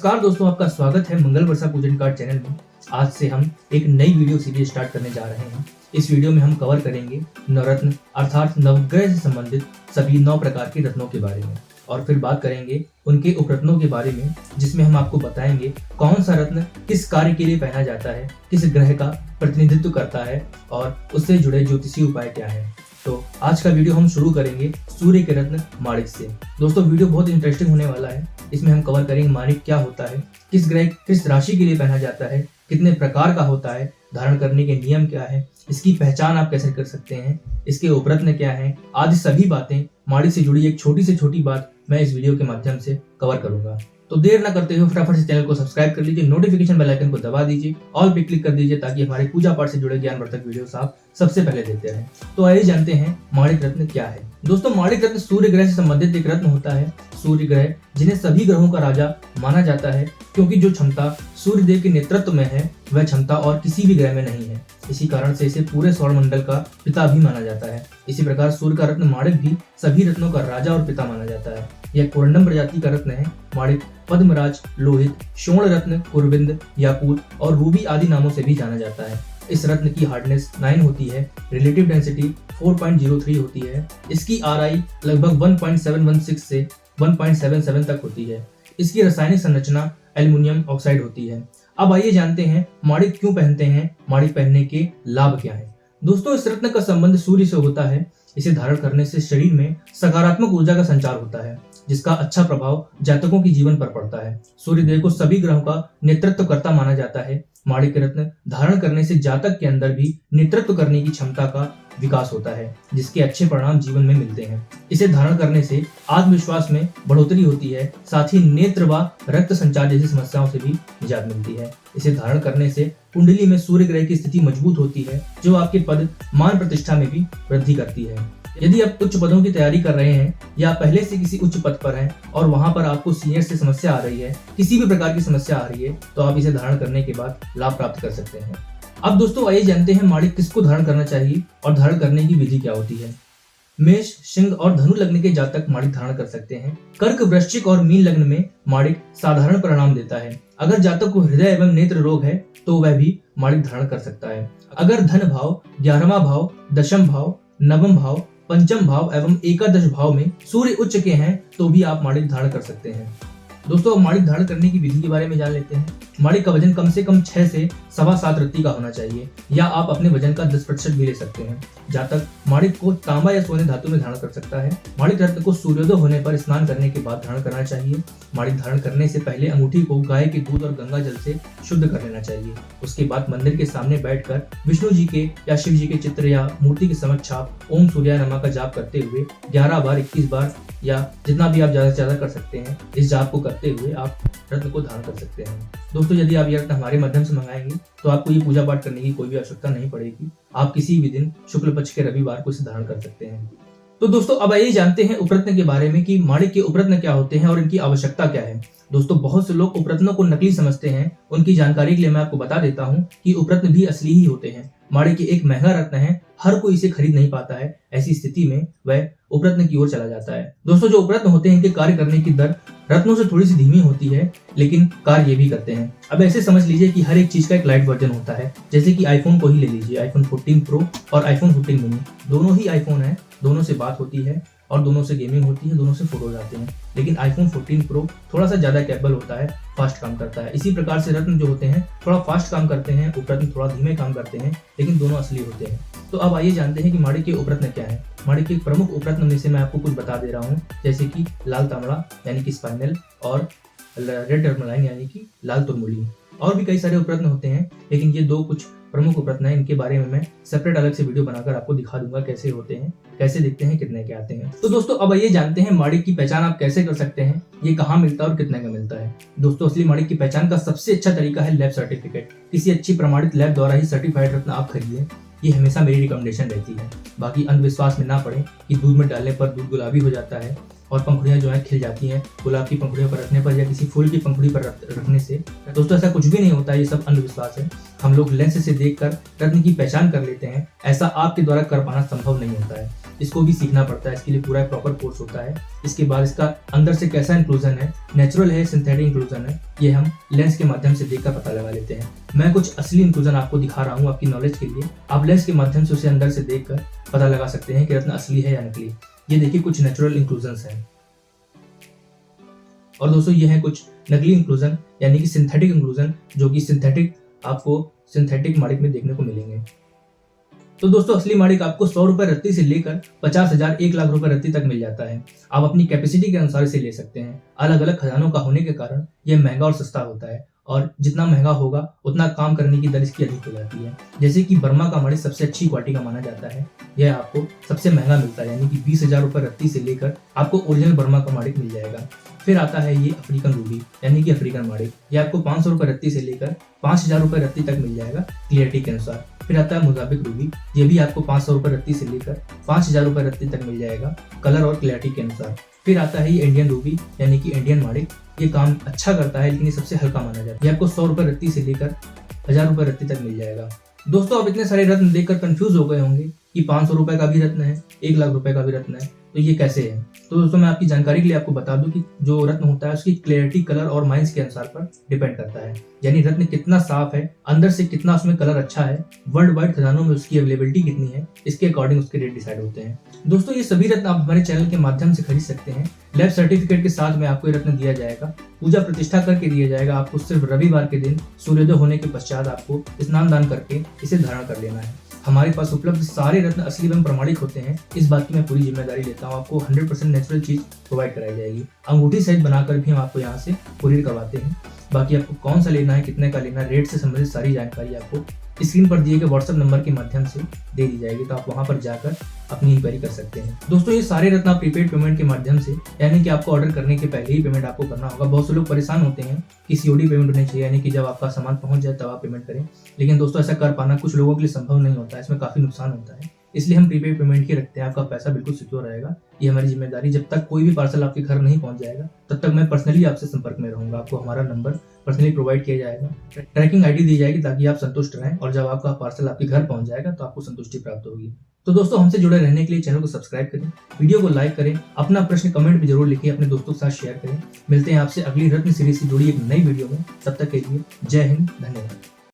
नमस्कार दोस्तों, आपका स्वागत है मंगल वर्षा पूजन कार्ड चैनल में। आज से हम एक नई वीडियो सीरीज स्टार्ट करने जा रहे हैं। इस वीडियो में हम कवर करेंगे नवरत्न अर्थात नवग्रह से संबंधित सभी 9 प्रकार के रत्नों के बारे में और फिर बात करेंगे उनके उपरत्नों के बारे में, जिसमें हम आपको बताएंगे कौन सा रत्न किस कार्य के लिए पहना जाता है, किस ग्रह का प्रतिनिधित्व करता है और उससे जुड़े ज्योतिषीय उपाय क्या है। तो आज का वीडियो हम शुरू करेंगे सूर्य के रत्न माणिक से। दोस्तों वीडियो बहुत इंटरेस्टिंग होने वाला है। इसमें हम कवर करेंगे माणिक क्या होता है, किस ग्रह किस राशि के लिए पहना जाता है, कितने प्रकार का होता है, धारण करने के नियम क्या है, इसकी पहचान आप कैसे कर सकते हैं, इसके उपरत्न क्या है, आदि सभी बातें माणिक से जुड़ी एक छोटी से छोटी बात मैं इस वीडियो के माध्यम से कवर करूंगा। तो देर न करते हुए फटाफट से चैनल को सब्सक्राइब कर लीजिए, नोटिफिकेशन बेल आइकन को दबा दीजिए, ऑल पे क्लिक कर दीजिए ताकि हमारे पूजा पाठ से जुड़े ज्ञानवर्धक वीडियोस आप सबसे पहले देखते रहें। तो आइए जानते हैं माणिक रत्न क्या है। दोस्तों माणिक रत्न सूर्य ग्रह से संबंधित एक रत्न होता है। सूर्य ग्रह जिन्हें सभी ग्रहों का राजा माना जाता है, क्योंकि जो क्षमता सूर्य देव के नेतृत्व में है वह क्षमता और किसी भी ग्रह में नहीं है। इसी कारण से इसे पूरे सौरमंडल का पिता भी माना जाता है। इसी प्रकार सूर्य का रत्न माणिक भी सभी रत्नों का राजा और पिता माना जाता है। यह कोरंडम प्रजाति का रत्न है। माणिक पद्मराज, लोहित, स्वर्ण रत्न, कुरविंद, याकूत और रूबी आदि नामों से भी जाना जाता है। इस रत्न की हार्डनेस 9 होती है, रिलेटिव डेंसिटी 4.03 होती है। इसकी आरआई लगभग 1.716 से 1.77 तक होती है। इसकी रासायनिक संरचना एल्युमिनियम ऑक्साइड होती है। अब आइए जानते हैं माणिक क्यों पहनते हैं, माणिक पहनने के लाभ क्या है। दोस्तों इस रत्न का संबंध सूर्य से होता है। इसे धारण करने से शरीर में सकारात्मक ऊर्जा का संचार होता है, जिसका अच्छा प्रभाव जातकों के जीवन पर पड़ता है। सूर्य देव को सभी ग्रहों का नेतृत्व करता माना जाता है। माणिक रत्न धारण करने से जातक के अंदर भी नेतृत्व करने की क्षमता का विकास होता है, जिसके अच्छे परिणाम जीवन में मिलते हैं। इसे धारण करने से आत्मविश्वास में बढ़ोतरी होती है, साथ ही नेत्र व रक्त संचार जैसी समस्याओं से भी निजात मिलती है। इसे धारण करने से कुंडली में सूर्य ग्रह की स्थिति मजबूत होती है, जो आपके पद मान प्रतिष्ठा में भी वृद्धि करती है। यदि आप उच्च पदों की तैयारी कर रहे हैं या पहले से किसी उच्च पद पर हैं और वहां पर आपको सीनियर से समस्या आ रही है, किसी भी प्रकार की समस्या आ रही है, तो आप इसे धारण करने के बाद लाभ प्राप्त कर सकते हैं। अब दोस्तों आइए जानते हैं माणिक किसको धारण करना चाहिए और धारण करने की विधि क्या होती है। मेष, सिंह और धनु लग्न के जातक माणिक धारण कर सकते हैं। कर्क, वृश्चिक और मीन लग्न में माणिक साधारण परिणाम देता है। अगर जातक को हृदय एवं नेत्र रोग है तो वह भी माणिक धारण कर सकता है। अगर धन भाव, 11वां भाव, दशम भाव, नवम भाव, पंचम भाव एवं एकादश भाव में सूर्य उच्च के हैं तो भी आप माणिक धारण कर सकते हैं। दोस्तों माणिक धारण करने की विधि के बारे में जान लेते हैं। माणिक का वजन कम से कम 6 से 7.25 रत्ती का होना चाहिए, या आप अपने वजन का 10% भी ले सकते हैं। जातक माणिक को तांबा या सोने धातु में धारण कर सकता है। माणिक रत्न को सूर्योदय होने पर स्नान करने के बाद धारण करना चाहिए। माणिक धारण करने से पहले अंगूठी को गाय के दूध और गंगा जल से शुद्ध कर लेना चाहिए। उसके बाद मंदिर के सामने बैठकर विष्णु जी के या शिव जी के चित्र या मूर्ति के समक्ष आप ओम सूर्याय नमः का जाप करते हुए 11 बार, 21 बार या जितना भी आप ज्यादा से ज्यादा कर सकते हैं, इस जाप को करते हुए आप रत्न को धारण कर सकते हैं। दोस्तों यदि आप ये रत्न हमारे माध्यम से मंगाएंगे तो आपको ये पूजा पाठ करने की कोई भी आवश्यकता नहीं पड़ेगी। आप किसी भी दिन शुक्ल पक्ष के रविवार को इसे धारण कर सकते हैं। तो दोस्तों अब आइए जानते हैं उपरत्न के बारे में कि माणिक के उपरत्न क्या होते हैं और इनकी आवश्यकता क्या है। दोस्तों बहुत से लोग उपरत्नों को नकली समझते हैं। उनकी जानकारी के लिए मैं आपको बता देता हूं कि उपरत्न भी असली ही होते हैं। माणिक एक महंगा रत्न है, हर कोई इसे खरीद नहीं पाता है। ऐसी स्थिति में वह उपरत्न की ओर चला जाता है। दोस्तों जो उपरत्न होते हैं इनके कार्य करने की दर रत्नों से थोड़ी सी धीमी होती है, लेकिन कार्य ये भी करते हैं। अब ऐसे समझ लीजिए कि हर एक चीज का एक लाइट वर्जन होता है। जैसे कि आईफोन को ही ले लीजिए, आईफोन 14 प्रो और आईफोन 15 मिनी, दोनों ही आईफोन है, दोनों से बात होती है और दोनों से गेमिंग होती है, दोनों से फोटोज आते हैं। लेकिन आईफोन 14 प्रो थोड़ा सा ज्यादा कैपेबल होता है, फास्ट काम करता है। इसी प्रकार से रत्न जो होते हैं थोड़ा फास्ट काम करते हैं, उपरत्न थोड़ा धीमे काम करते हैं, लेकिन दोनों असली होते हैं। तो अब आइए जानते हैं कि माणिक के उपरत्न क्या है। माणिक के प्रमुख उपरत्न में से मैं आपको कुछ बता दे रहा हूँ, जैसे कि लाल तांबड़ा यानी कि स्पाइनल और रेड टर्मलाइन यानी कि लाल तुरमुली। और भी कई सारे उपरत्न होते हैं, लेकिन ये 2 कुछ प्रमुख उपरत्न है। इनके बारे में मैं सेपरेट अलग से वीडियो बनाकर आपको दिखा दूंगा कैसे होते हैं, कैसे दिखते हैं, कितने के आते हैं। तो दोस्तों अब आइए जानते हैं माणिक की पहचान आप कैसे कर सकते हैं, ये कहाँ मिलता है और कितने का मिलता है। दोस्तों असली माणिक की पहचान का सबसे अच्छा तरीका है लैब सर्टिफिकेट। किसी अच्छी प्रमाणित लैब द्वारा ही सर्टिफाइड रत्न आप खरीदें, ये हमेशा मेरी रिकमेंडेशन रहती है। बाकी अंधविश्वास में ना पड़े कि दूध में डालने पर दूध गुलाबी हो जाता है और पंखुड़ियां जो है खिल जाती हैं गुलाब की पंखुड़ियों पर रखने पर या किसी फूल की पंखुड़ी पर रखने से। दोस्तों ऐसा कुछ भी नहीं होता, ये सब अंधविश्वास है। हम लोग लेंस से देखकर रत्न की पहचान कर लेते हैं, ऐसा आपके द्वारा कर पाना संभव नहीं होता है। इसको भी सीखना पड़ता है। इसके लिए पूरा प्रॉपर कोर्स होता है। इसके बाद इसका अंदर से कैसा इंक्लूजन है, नेचुरल है, सिंथेटिक इंक्लूजन है, ये हम लेंस के माध्यम से देखकर पता लगा लेते हैं। मैं कुछ असली इंक्लूजन आपको दिखा रहा हूँ आपकी नॉलेज के लिए। आप लेंस के माध्यम से उसे अंदर से देखकर पता लगा सकते हैं कि रत्न असली है या नकली। ये देखिए कुछ नेचुरल इंक्लूजन्स हैं और दोस्तों ये है कुछ नकली इंक्लूजन यानी कि सिंथेटिक इंक्लूजन, जो कि सिंथेटिक आपको सिंथेटिक माणिक में देखने को मिलेंगे। तो दोस्तों असली माणिक आपको 100 रुपए रत्ती से लेकर 50,000 1 लाख रुपए रत्ती तक मिल जाता है। आप अपनी कैपेसिटी के अनुसार इसे ले सकते हैं। अलग अलग खजानों का होने के कारण यह महंगा और सस्ता होता है और जितना महंगा होगा उतना काम करने की दर इसकी अधिक हो जाती है। जैसे कि बर्मा का माणिक सबसे अच्छी क्वालिटी का माना जाता है, यह आपको सबसे महंगा मिलता है यानी कि 20,000 रुपए रत्ती से लेकर आपको ओरिजिनल बर्मा का माणिक मिल जाएगा। फिर आता है ये अफ्रीकन रूबी यानी कि अफ्रीकन माणिक, ये आपको 500 रुपए रत्ती से लेकर 5,000 रुपए रत्ती तक मिल जाएगा क्लियरिटी के अनुसार। फिर आता है मोजाम्बिक रूबी, ये भी आपको 500 रुपए रत्ती से लेकर 5,000 रुपए रत्ती तक मिल जाएगा कलर और क्लियरिटी के अनुसार। फिर आता है ये इंडियन रूबी यानी कि इंडियन माणिक, ये काम अच्छा करता है लेकिन ये सबसे हल्का माना जाता है। ये आपको 100 रुपए रत्ती से लेकर 1000 रुपए रत्ती तक मिल जाएगा। दोस्तों आप इतने सारे रत्न देखकर कंफ्यूज हो गए होंगे कि 500 रुपए का भी रत्न है, 1 लाख रुपए का भी रत्न है, तो ये कैसे है। तो दोस्तों मैं आपकी जानकारी के लिए आपको बता दूं कि जो रत्न होता है उसकी क्लैरिटी कलर और माइंस के अनुसार पर डिपेंड करता है। यानी रत्न कितना साफ है, अंदर से कितना उसमें कलर अच्छा है, वर्ल्ड वाइड खजानों में उसकी अवेलेबिलिटी कितनी है, इसके अकॉर्डिंग उसके रेट डिसाइड होते हैं। दोस्तों ये सभी रत्न आप हमारे चैनल के माध्यम से खरीद सकते हैं। लैब सर्टिफिकेट के साथ में आपको ये रत्न दिया जाएगा, पूजा प्रतिष्ठा करके दिया जाएगा। आपको सिर्फ रविवार के दिन सूर्योदय होने के पश्चात आपको स्नान दान करके इसे धारण कर लेना है। हमारे पास उपलब्ध सारे रत्न असली एवं प्रमाणिक होते हैं, इस बात की मैं पूरी जिम्मेदारी लेता हूँ। आपको 100% नेचुरल चीज प्रोवाइड कराई जाएगी। अंगूठी सहित बनाकर भी हम आपको यहाँ से कुरियर करवाते हैं। बाकी आपको कौन सा लेना है, कितने का लेना है, रेट से संबंधित सारी जानकारी आपको स्क्रीन पर दिए गए व्हाट्सएप नंबर के माध्यम से दे दी जाएगी, तो आप वहां पर जाकर अपनी इंक्वायरी कर सकते हैं। दोस्तों ये सारे रत्न आप प्रीपेड पेमेंट के माध्यम से, यानी कि आपको ऑर्डर करने के पहले ही पेमेंट आपको करना होगा। बहुत से लोग परेशान होते हैं कि सीओडी पेमेंट होनी चाहिए, यानी कि जब आपका सामान पहुंच जाए तब आप पेमेंट करें, लेकिन दोस्तों ऐसा कर पाना कुछ लोगों के लिए संभव नहीं होता है, इसमें काफी नुकसान होता है। इसलिए हम प्रीपेड पेमेंट ही रखते हैं। आपका पैसा बिल्कुल सिक्योर रहेगा, ये हमारी जिम्मेदारी। जब तक कोई भी पार्सल आपके घर नहीं पहुंच जाएगा तब तक मैं पर्सनली आपसे संपर्क में रहूंगा। आपको हमारा नंबर पर्सनली प्रोवाइड किया जाएगा, ट्रैकिंग आईडी दी जाएगी ताकि आप संतुष्ट रहें, और जब आपका पार्सल आपके घर पहुंच जाएगा तो आपको संतुष्टि प्राप्त होगी। तो दोस्तों हमसे जुड़े रहने के लिए चैनल को सब्सक्राइब करें, वीडियो को लाइक करें, अपना प्रश्न कमेंट में जरूर लिखिए, अपने दोस्तों के साथ शेयर करें। मिलते हैं आपसे अगली रत्न सीरीज से जुड़ी एक नई वीडियो में, तब तक के लिए जय हिंद, धन्यवाद।